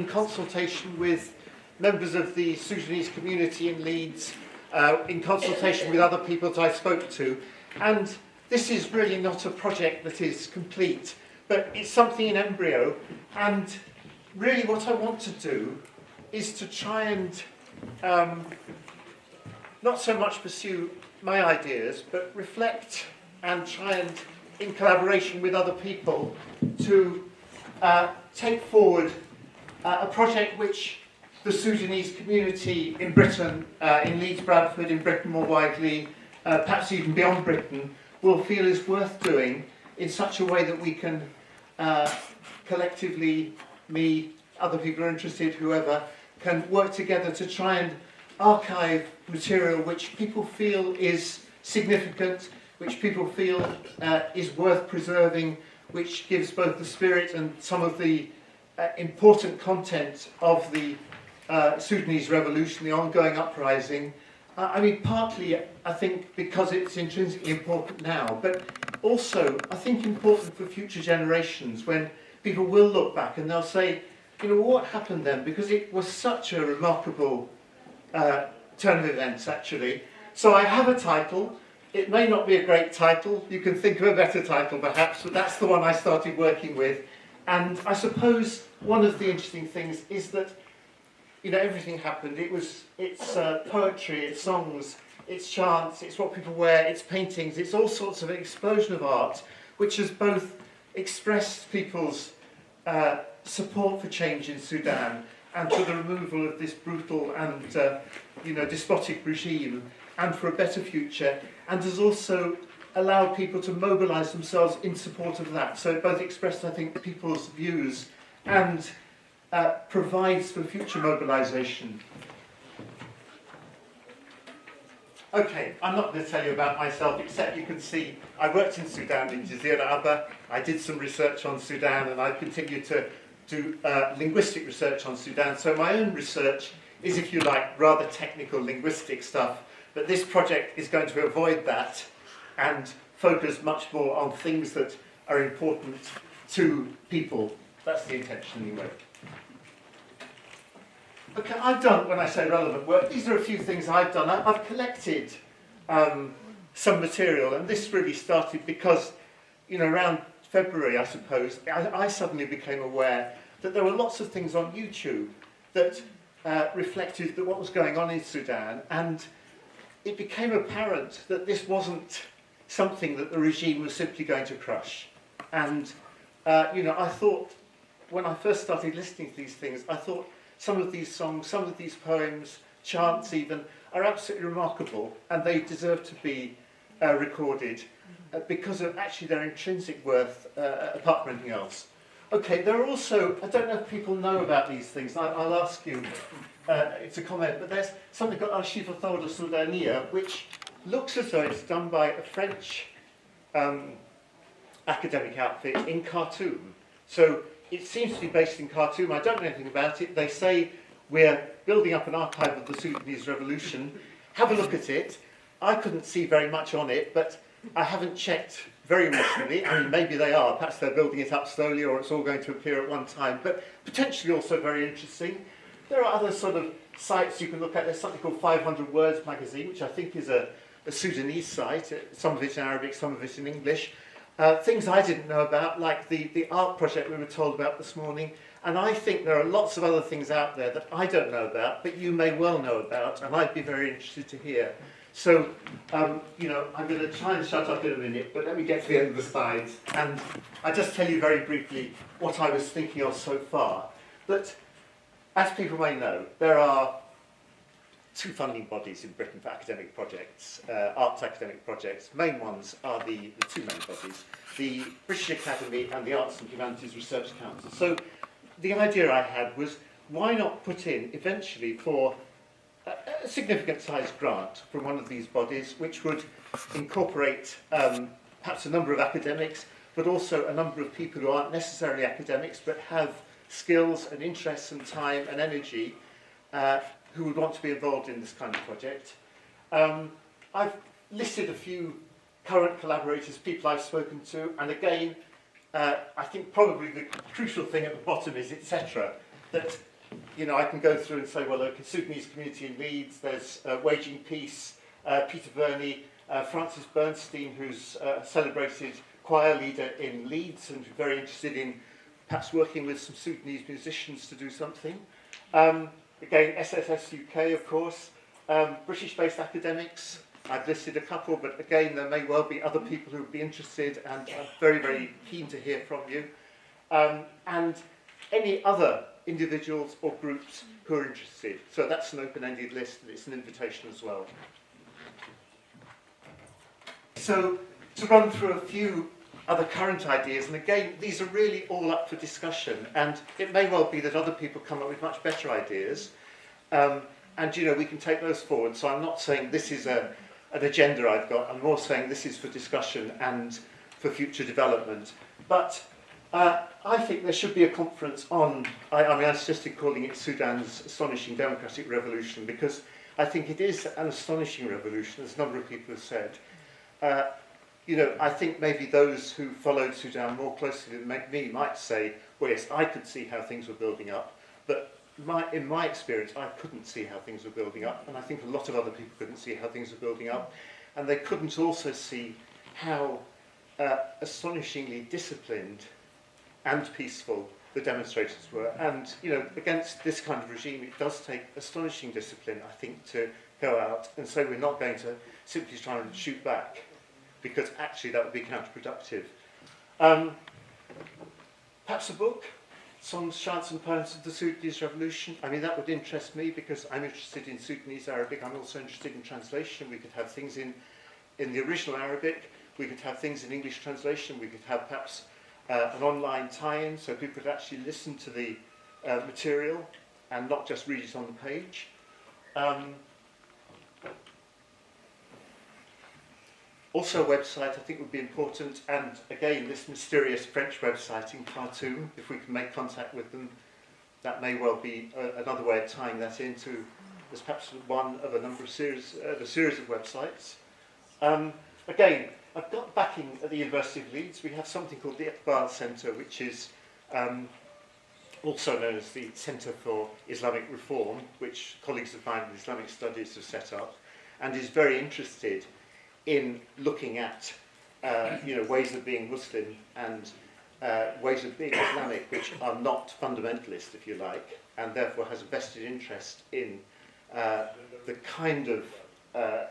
in consultation with members of the Sudanese community in Leeds, in consultation with other people that I spoke to. And this is really not a project that is complete, but it's something in embryo. And really what I want to do is to try and not so much pursue my ideas, but reflect and try and, in collaboration with other people, to take forward a project which the Sudanese community in Britain, in Leeds, Bradford, in Britain more widely, perhaps even beyond Britain, will feel is worth doing in such a way that we can collectively, me, other people who are interested, whoever, can work together to try and archive material which people feel is significant, which people feel is worth preserving, which gives both the spirit and some of the important content of the Sudanese revolution, the ongoing uprising. I mean, partly, I think, because it's intrinsically important now, but also, I think, important for future generations when people will look back and they'll say, you know, what happened then? Because it was such a remarkable turn of events, actually. So I have a title. It may not be a great title. You can think of a better title, perhaps, but that's the one I started working with. And I suppose one of the interesting things is that, you know, everything happened. It's poetry, it's songs, it's chants, it's what people wear, it's paintings, it's all sorts of an explosion of art, which has both expressed people's support for change in Sudan and for the removal of this brutal and despotic regime and for a better future, and has also allowed people to mobilise themselves in support of that. So it both expressed, I think, people's views and provides for future mobilisation. Okay, I'm not going to tell you about myself, except you can see I worked in Sudan, in Jazeera Abba. I did some research on Sudan, and I continue to do linguistic research on Sudan. So my own research is, if you like, rather technical linguistic stuff, but this project is going to avoid that and focus much more on things that are important to people. That's the intention anyway. Okay, I've done, when I say relevant work, these are a few things I've done. I've collected some material, and this really started because, you know, around February, I suppose, I suddenly became aware that there were lots of things on YouTube that reflected what was going on in Sudan, and it became apparent that this wasn't something that the regime was simply going to crush. And, I thought, when I first started listening to these things, I thought some of these songs, some of these poems, chants even, are absolutely remarkable, and they deserve to be recorded because of actually their intrinsic worth, apart from anything else. Okay, there are also, I don't know if people know about these things, I'll ask you, it's a comment, but there's something called Archive Author de Soudania, which looks as though it's done by a French academic outfit in Khartoum. So it seems to be based in Khartoum. I don't know anything about it. They say we're building up an archive of the Sudanese revolution. Have a look at it. I couldn't see very much on it, but I haven't checked very recently. I mean, maybe they are. Perhaps they're building it up slowly, or it's all going to appear at one time, but potentially also very interesting. There are other sort of sites you can look at. There's something called 500 Words magazine, which I think is a Sudanese site. Some of it's in Arabic, some of it's in English. Things I didn't know about, like the art project we were told about this morning. And I think there are lots of other things out there that I don't know about, but you may well know about, and I'd be very interested to hear. So, I'm going to try and shut up in a minute, but let me get to the end of the slides. And I'll just tell you very briefly what I was thinking of so far. That, as people may know, there are two funding bodies in Britain for academic projects, arts academic projects. Main ones are the two main bodies, the British Academy and the Arts and Humanities Research Council. So the idea I had was, why not put in, eventually, for a significant sized grant from one of these bodies, which would incorporate perhaps a number of academics, but also a number of people who aren't necessarily academics, but have skills and interests and time and energy, who would want to be involved in this kind of project. I've listed a few current collaborators, people I've spoken to, and again, I think probably the crucial thing at the bottom is etc. That you know, I can go through and say, well, look, Sudanese community in Leeds, there's Waging Peace, Peter Verney, Francis Bernstein, who's a celebrated choir leader in Leeds and very interested in perhaps working with some Sudanese musicians to do something. Again, SSS UK, of course. British-based academics, I've listed a couple, but again, there may well be other people who would be interested, and I'm very, very keen to hear from you. And any other individuals or groups who are interested. So that's an open-ended list, and it's an invitation as well. So, to run through a few other current ideas, and again, these are really all up for discussion, and it may well be that other people come up with much better ideas, and you know, we can take those forward. So I'm not saying this is an agenda I've got, I'm more saying this is for discussion and for future development. But I think there should be a conference on, I mean, I suggested calling it Sudan's Astonishing Democratic Revolution, because I think it is an astonishing revolution, as a number of people have said. You know, I think maybe those who followed Sudan more closely than me might say, well, yes, I could see how things were building up, but in my experience, I couldn't see how things were building up, and I think a lot of other people couldn't see how things were building up, and they couldn't also see how astonishingly disciplined and peaceful the demonstrators were. And, you know, against this kind of regime, it does take astonishing discipline, I think, to go out and say we're not going to simply try and shoot back, because actually that would be counterproductive. Perhaps a book, Songs, Chants and Poems of the Sudanese Revolution. I mean, that would interest me, because I'm interested in Sudanese Arabic. I'm also interested in translation. We could have things in the original Arabic. We could have things in English translation. We could have perhaps an online tie-in, so people could actually listen to the material and not just read it on the page. Also a website I think would be important, and again this mysterious French website in Khartoum, if we can make contact with them, that may well be another way of tying that into, as perhaps one of a number of series of websites. Again, I've got backing at the University of Leeds. We have something called the Iqbal Centre, which is also known as the Centre for Islamic Reform, which colleagues of mine in Islamic Studies have set up, and is very interested in looking at you know, ways of being Muslim and ways of being Islamic which are not fundamentalist, if you like, and therefore has a vested interest in the kind of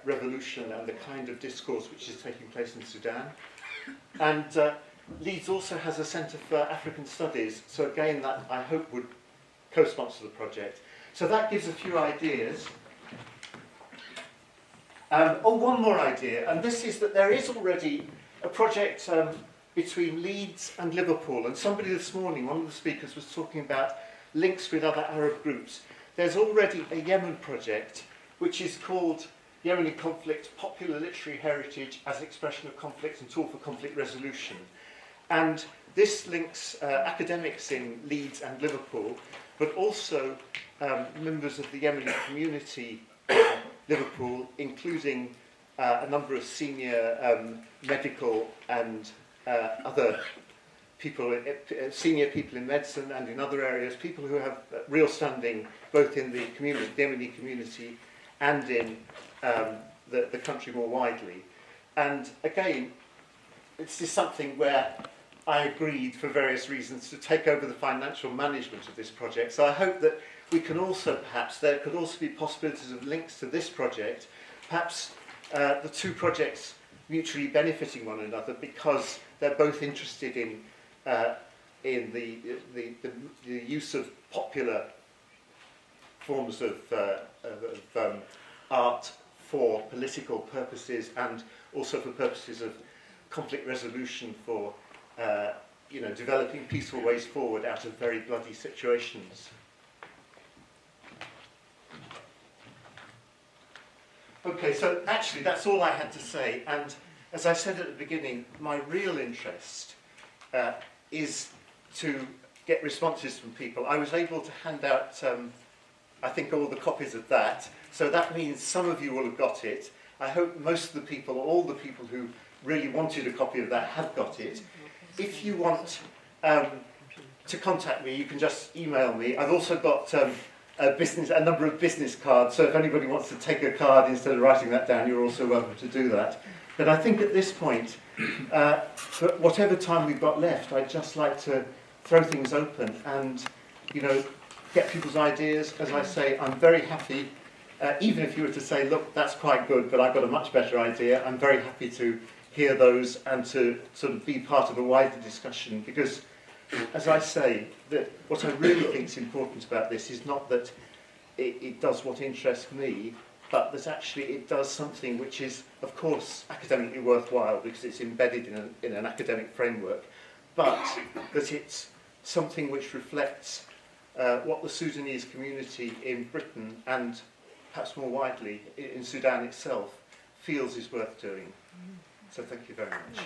revolution and the kind of discourse which is taking place in Sudan. And Leeds also has a Centre for African Studies, so again that I hope would co-sponsor the project. So that gives a few ideas. One more idea, and this is that there is already a project between Leeds and Liverpool, and somebody this morning, one of the speakers, was talking about links with other Arab groups. There's already a Yemen project which is called Yemeni Conflict, Popular Literary Heritage as Expression of Conflict and Tool for Conflict Resolution. And this links academics in Leeds and Liverpool, but also members of the Yemeni community Liverpool, including a number of senior medical and other people, senior people in medicine and in other areas, people who have real standing both in the community, the Yemeni community, and in the country more widely. And again, this is something where I agreed, for various reasons, to take over the financial management of this project. So I hope that we can also, perhaps, there could also be possibilities of links to this project, perhaps the two projects mutually benefiting one another because they're both interested in the use of popular forms of art for political purposes and also for purposes of conflict resolution, for you know, developing peaceful ways forward out of very bloody situations. Okay, so actually that's all I had to say, and as I said at the beginning, my real interest is to get responses from people. I was able to hand out, I think, all the copies of that, so that means some of you will have got it. I hope most of the people, or all the people who really wanted a copy of that have got it. If you want to contact me, you can just email me. I've also got a number of business cards. So if anybody wants to take a card instead of writing that down, you're also welcome to do that. But I think at this point, for whatever time we've got left, I'd just like to throw things open and, you know, get people's ideas. As I say, I'm very happy, even if you were to say, look, that's quite good, but I've got a much better idea, I'm very happy to hear those and to sort of be part of a wider discussion, because, as I say, that what I really think is important about this is not that it does what interests me, but that actually it does something which is, of course, academically worthwhile because it's embedded in an academic framework, but that it's something which reflects what the Sudanese community in Britain and perhaps more widely in Sudan itself feels is worth doing. So thank you very much.